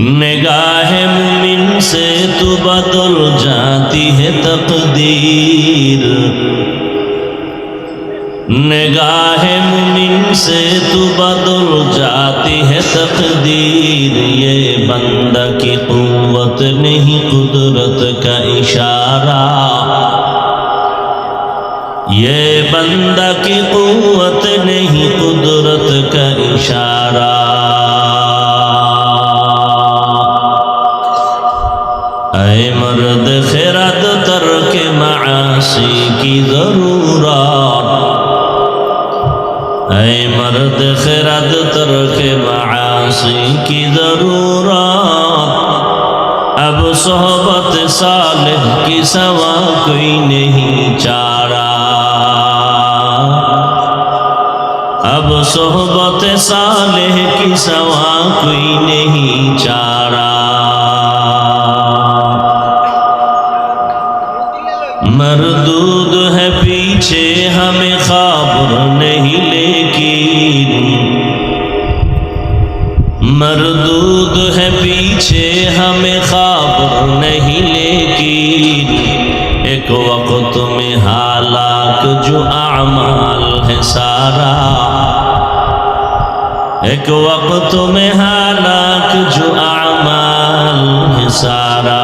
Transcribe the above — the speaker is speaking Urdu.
نگاہ مومن سے تو بدل جاتی ہے تقدیر، نگاہ مومن سے تو بدل جاتی ہے تقدیر، یہ بندہ کی قوت نہیں قدرت کا اشارہ، یہ بندہ کی قوت نہیں قدرت کا اشارہ۔ اے مرد خرد ترک معاصی کی ضرورت، اے مرد خرد ترک معاصی کی ضرورت، اب صحبت صالح کی سوا کوئی نہیں چارہ، اب صحبت صالح کی سوا کوئی نہیں چارہ۔ مردود ہے پیچھے ہمیں خبر نہیں لیکن، مردود ہے پیچھے ہمیں خبر نہیں لیکن، ایک وقت میں ہلاک جو اعمال ہے سارا، ایک وقت میں ہلاک جو اعمال ہے سارا۔